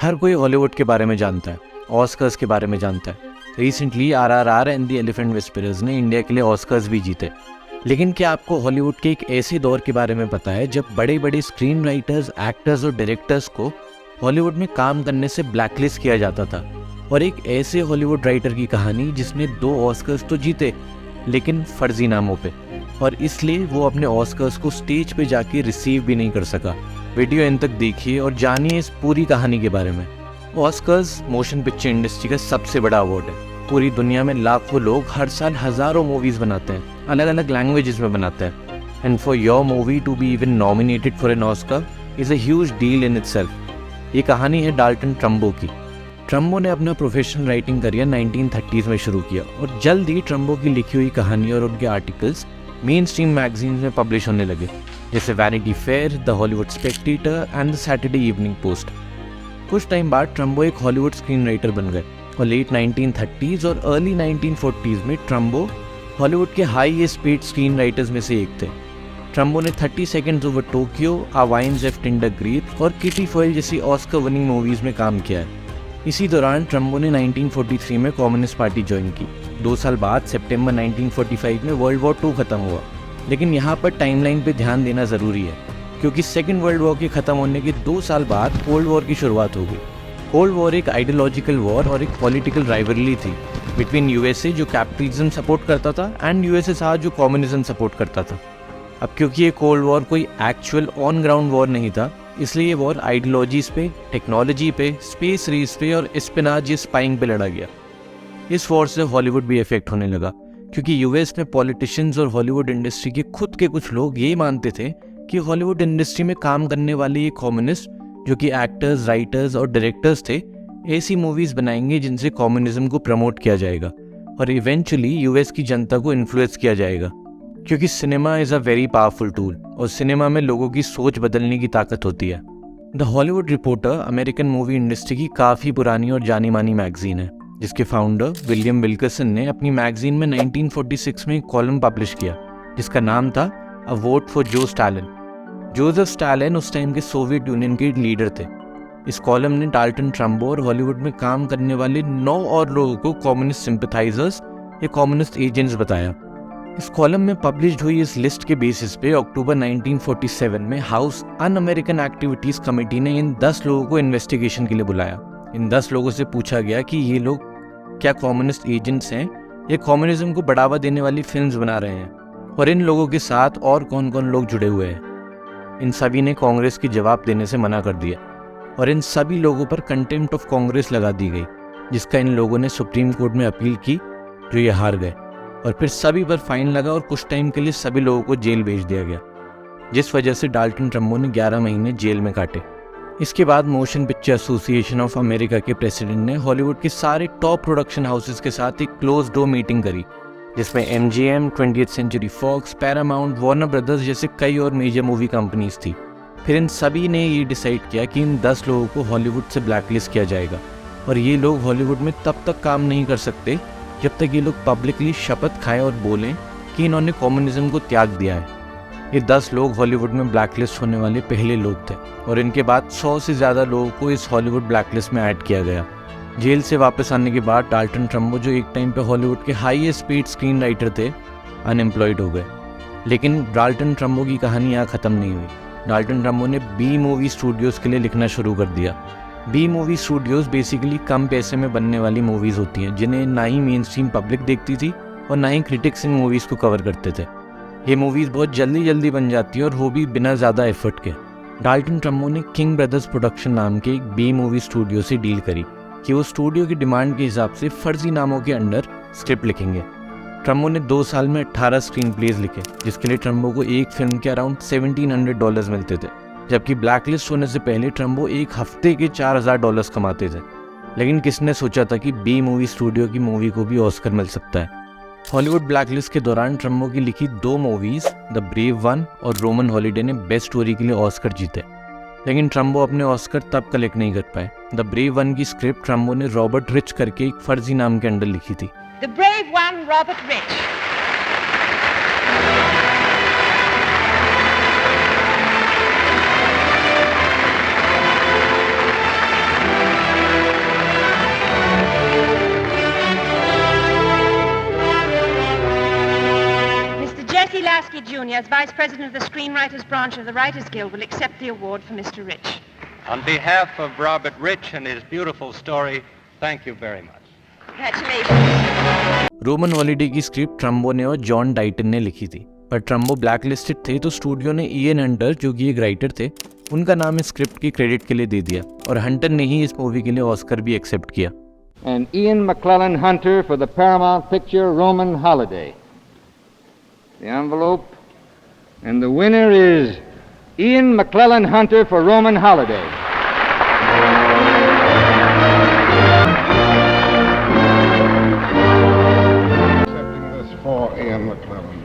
हर कोई हॉलीवुड के बारे में जानता है, ऑस्कर्स के बारे में जानता है। Recently RRR and the elephant whisperers ने इंडिया के लिए ऑस्कर्स भी जीते। लेकिन क्या आपको हॉलीवुड के एक ऐसे दौर के बारे में पता है जब बड़े बड़े स्क्रीन राइटर्स, एक्टर्स और डायरेक्टर्स को हॉलीवुड में काम करने से ब्लैकलिस्ट किया जाता था? और एक ऐसे हॉलीवुड राइटर की कहानी जिसने 2 ऑस्कर्स तो जीते लेकिन फर्जी नामों पे, और इसलिए वो अपने ऑस्कर्स को स्टेज पे जाके रिसीव भी नहीं कर सका। वीडियो एंड तक देखिए और जानिए इस पूरी कहानी के बारे में। ऑस्कर्स मोशन पिक्चर इंडस्ट्री का सबसे बड़ा अवार्ड है। पूरी दुनिया में लाखों लोग हर साल हज़ारों मूवीज़ बनाते हैं, अलग अलग लैंग्वेजेस में बनाते हैं। And for your movie to be even nominated for an Oscar is a huge deal in itself. ये कहानी है डाल्टन ट्रम्बो की। ट्रम्बो ने अपना प्रोफेशनल राइटिंग करियर 1930s में शुरू किया और जल्द ही ट्रम्बो की लिखी हुई कहानी और उनके आर्टिकल्स मेन स्ट्रीम मैगजीन्स में पब्लिश होने लगे, जैसे vanity fair, the Hollywood Spectator and the Saturday evening post. कुछ टाइम बाद ट्रम्बो एक हॉलीवुड स्क्रीन राइटर बन गए और लेट 1930s और अर्ली 1940s में ट्रम्बो हॉलीवुड के हाईएस्ट पेड स्क्रीन राइटर्स में से एक थे। ट्रम्बो ने 30 seconds over Tokyo, our vines have tender grapes और किटी फॉयल जैसी ऑस्कर विनिंग मूवीज़ में काम किया है। इसी दौरान ट्रम्बो ने 1943 में कम्युनिस्ट पार्टी ज्वाइन की। 2 साल बाद सितंबर 1945 में वर्ल्ड वॉर 2 खत्म हुआ। लेकिन यहाँ पर टाइमलाइन पे ध्यान देना ज़रूरी है, क्योंकि सेकेंड वर्ल्ड वॉर के ख़त्म होने के 2 साल बाद कोल्ड वॉर की शुरुआत हो गई। कोल्ड वॉर एक आइडियोलॉजिकल वॉर और एक पॉलिटिकल राइवलरी थी बिटवीन USA जो कैपिटलिज्म सपोर्ट करता था एंड USSR जो कम्युनिज्म सपोर्ट करता था। अब क्योंकि ये कोल्ड वॉर कोई एक्चुअल ऑन ग्राउंड वॉर नहीं था, इसलिए ये वॉर आइडियोलॉजीज़ पे, टेक्नोलॉजी पे, स्पेस रेस पे और स्पिनाज स्पाइंग पे लड़ा गया। इस वॉर से हॉलीवुड भी इफेक्ट होने लगा, क्योंकि US में पॉलिटिशियंस और हॉलीवुड इंडस्ट्री के खुद के कुछ लोग ये मानते थे कि हॉलीवुड इंडस्ट्री में काम करने वाले ये कम्युनिस्ट, जो कि एक्टर्स, राइटर्स और डायरेक्टर्स थे, ऐसी मूवीज़ बनाएंगे जिनसे कम्युनिज्म को प्रमोट किया जाएगा और इवेंचुअली US की जनता को इन्फ्लुएंस किया जाएगा। क्योंकि cinema is a very powerful tool और सिनेमा में लोगों की सोच बदलने की ताकत होती है। The Hollywood reporter American movie industry की काफ़ी पुरानी और जानी मानी मैगजीन है, जिसके फाउंडर विलियम विल्करसन ने अपनी मैगजीन में 1946 में एक कॉलम पब्लिश किया जिसका नाम था अ वोट फॉर जो स्टालिन। जोसेफ स्टालिन उस टाइम के सोवियत यूनियन के लीडर थे। इस कॉलम ने डाल्टन ट्रम्बो और हॉलीवुड में काम करने वाले 9 और लोगों को कम्युनिस्ट सिंपैथाइजर्स या कम्युनिस्ट एजेंट्स बताया। इस कॉलम में पब्लिश्ड हुई इस लिस्ट के बेसिस पे अक्टूबर 1947 में हाउस अन अमेरिकन एक्टिविटीज़ कमेटी ने इन 10 लोगों को इन्वेस्टिगेशन के लिए बुलाया। इन 10 लोगों से पूछा गया कि ये लोग क्या कम्युनिस्ट एजेंट्स हैं या कम्युनिज्म को बढ़ावा देने वाली फिल्म्स बना रहे हैं, और इन लोगों के साथ और कौन कौन लोग जुड़े हुए हैं। इन सभी ने कांग्रेस की जवाब देने से मना कर दिया और इन सभी लोगों पर कंटेम्प्ट ऑफ कांग्रेस लगा दी गई, जिसका इन लोगों ने सुप्रीम कोर्ट में अपील की, जो ये हार गए। और फिर सभी पर फाइन लगा और कुछ टाइम के लिए सभी लोगों को जेल भेज दिया गया, जिस वजह से डाल्टन ट्रम्बो ने 11 महीने जेल में काटे। इसके बाद motion picture association of America के प्रेसिडेंट ने हॉलीवुड के सारे टॉप प्रोडक्शन हाउसेस के साथ एक क्लोज डोर मीटिंग करी, जिसमें MGM, 20th century Fox, Paramount, Warner Brothers जैसे कई और मेजर मूवी कंपनीज थी। फिर इन सभी ने ये डिसाइड किया कि इन 10 लोगों को हॉलीवुड से ब्लैकलिस्ट किया जाएगा और ये लोग हॉलीवुड में तब तक काम नहीं कर सकते जब तक ये लोग पब्लिकली शपथ खाएं और बोलें कि इन्होंने कम्युनिज्म को त्याग दिया है। ये 10 लोग हॉलीवुड में ब्लैकलिस्ट होने वाले पहले लोग थे और इनके बाद 100 से ज़्यादा लोगों को इस हॉलीवुड ब्लैकलिस्ट में ऐड किया गया। जेल से वापस आने के बाद डाल्टन ट्रम्बो, जो एक टाइम पे हॉलीवुड के हाईएस्ट पेड स्क्रीन राइटर थे, अनएम्प्लॉयड हो गए। लेकिन डाल्टन ट्रम्बो की कहानी यहाँ ख़त्म नहीं हुई। डाल्टन ट्रम्बो ने B मूवी स्टूडियोज़ के लिए लिखना शुरू कर दिया। B मूवी स्टूडियोज़ बेसिकली कम पैसे में बनने वाली मूवीज़ होती हैं, जिन्हें ना ही मेन स्ट्रीम पब्लिक देखती थी और ना ही क्रिटिक्स इन मूवीज़ को कवर करते थे। ये मूवीज़ बहुत जल्दी बन जाती है और वो भी बिना ज़्यादा एफर्ट के। डाल्टन ट्रम्बो ने किंग ब्रदर्स प्रोडक्शन नाम के एक B मूवी स्टूडियो से डील करी कि वो स्टूडियो की डिमांड के हिसाब से फर्जी नामों के अंडर स्क्रिप्ट लिखेंगे। ट्रम्बो ने 2 साल में 18 स्क्रीन प्लेज लिखे, जिसके लिए ट्रम्बो को एक फिल्म के अराउंड $1700 मिलते थे, जबकि ब्लैकलिस्ट होने से पहले ट्रम्बो एक हफ्ते के $4000 कमाते थे। लेकिन किसने सोचा था कि B मूवी स्टूडियो की मूवी को भी ऑस्कर मिल सकता है। हॉलीवुड ब्लैकलिस्ट के दौरान ट्रम्बो की लिखी 2 मूवीज़ द ब्रेव वन और रोमन हॉलीडे ने बेस्ट स्टोरी के लिए ऑस्कर जीते। लेकिन ट्रम्बो अपने ऑस्कर तब कलेक्ट नहीं कर पाए। द ब्रेव वन की स्क्रिप्ट ट्रम्बो ने रॉबर्ट रिच करके एक फर्जी नाम के अंडर लिखी थी। The brave one, Robert Rich. Downey Jr., as Vice President of the Screenwriters Branch of the Writers Guild, will accept the award for Mr. Rich. On behalf of Robert Rich and his beautiful story, thank you very much. Congratulations. Roman holiday की script ट्रम्बो ने और John डाइटन ने लिखी थी, पर ट्रम्बो blacklisted थे तो studio ने इयन हंटर, जो कि एक राइटर थे, उनका नाम इस स्क्रिप्ट की क्रेडिट के लिए दे दिया और हंटर ने ही इस मूवी के लिए ऑस्कर भी एक्सेप्ट किया। And Ian McClellan Hunter for the Paramount picture Roman Holiday. The envelope, and the winner is Ian McClellan Hunter for Roman Holiday. Accepting this for Ian McClellan.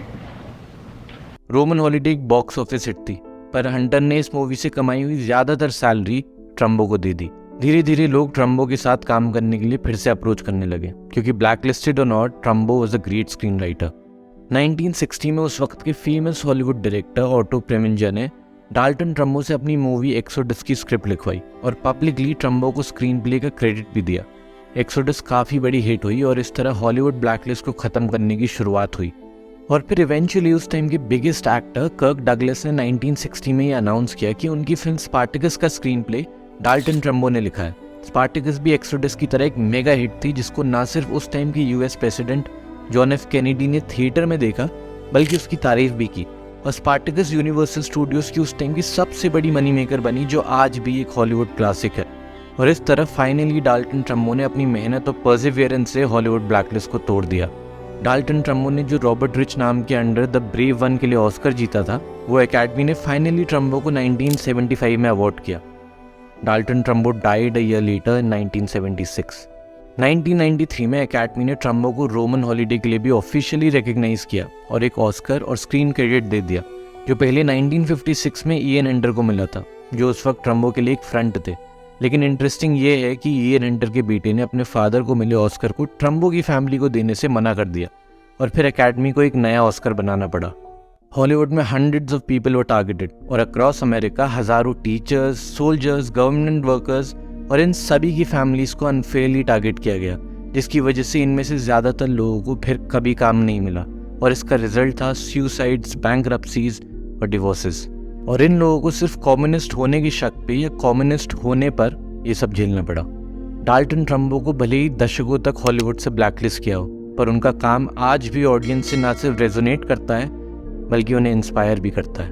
Roman holiday एक box office hit थी, पर Hunter ने इस movie से कमाई हुई ज़्यादातर salary ट्रम्बो को दे दी। धीरे धीरे लोग ट्रम्बो के साथ काम करने के लिए फिर से अप्रोच करने लगे, क्योंकि ब्लैकलिस्टेड और not, Trumbo was a great screen writer. 1960 में उस वक्त के famous Hollywood director Otto Preminger ने डाल्टन ट्रम्बो से अपनी मूवी एक्सोडस की स्क्रिप्ट लिखवाई और पब्लिकली ट्रम्बो को स्क्रीन प्ले का क्रेडिट भी दिया। एक्सोडस काफ़ी बड़ी हिट हुई और इस तरह हॉलीवुड ब्लैकलिस्ट को ख़त्म करने की शुरुआत हुई। और फिर इवेंचुअली उस टाइम के बिगेस्ट एक्टर कर्क डगलस ने 1960 में ये अनाउंस किया कि उनकी फिल्म स्पार्टकस का स्क्रीन प्ले डाल्टन ट्रम्बो ने लिखा है। स्पार्टकस भी एक्सोडस की तरह एक मेगा हिट थी, जिसको ना सिर्फ उस टाइम के US president John F Kennedy ने थिएटर में देखा, बल्कि उसकी तारीफ भी की। और स्पार्टकस यूनिवर्सल स्टूडियोज की उस टाइम की सबसे बड़ी मनी मेकर बनी, जो आज भी एक हॉलीवुड क्लासिक है। और इस तरह फाइनली डाल्टन ट्रम्बो ने अपनी मेहनत और परसिवियरेंस से हॉलीवुड ब्लैकलिस्ट को तोड़ दिया। डाल्टन ट्रम्बो ने जो रॉबर्ट रिच नाम के अंडर द ब्रेव वन के लिए ऑस्कर जीता था, वो एकेडमी ने फाइनली ट्रम्बो को 1975 में अवार्ड किया। Dalton Trumbo died a year later in 1976। 1993 में एकेडमी ने ट्रम्बो को रोमन हॉलिडे के लिए भी ऑफिशियली रिकग्नाइज किया और एक ऑस्कर और स्क्रीन क्रेडिट दे दिया, जो पहले 1956 में इयन हंटर को मिला था, जो उस वक्त ट्रम्बो के लिए एक फ्रंट थे। लेकिन इंटरेस्टिंग ये है कि इयन हंटर के बेटे ने अपने फादर को मिले ऑस्कर को ट्रम्बो की फैमिली को देने से मना कर दिया और फिर एकेडमी को एक नया ऑस्कर बनाना पड़ा। हॉलीवुड में hundreds of people were targeted और अक्रॉस अमेरिका हज़ारों टीचर्स, सोल्जर्स, गवर्नमेंट वर्कर्स और इन सभी की फैमिलीज को अनफेयरली टारगेट किया गया, जिसकी वजह से इनमें से ज़्यादातर लोगों को फिर कभी काम नहीं मिला और इसका रिजल्ट था सुसाइड्स, बैंकरप्सीज और डिवोर्सेस। और इन लोगों को सिर्फ कम्युनिस्ट होने की शक पे या कम्युनिस्ट होने पर ये सब झेलना पड़ा। डाल्टन ट्रम्बो को भले ही दशकों तक हॉलीवुड से ब्लैकलिस्ट किया हो, पर उनका काम आज भी ऑडियंस से ना सिर्फ रेजोनेट करता है, बल्कि उन्हें इंस्पायर भी करता है।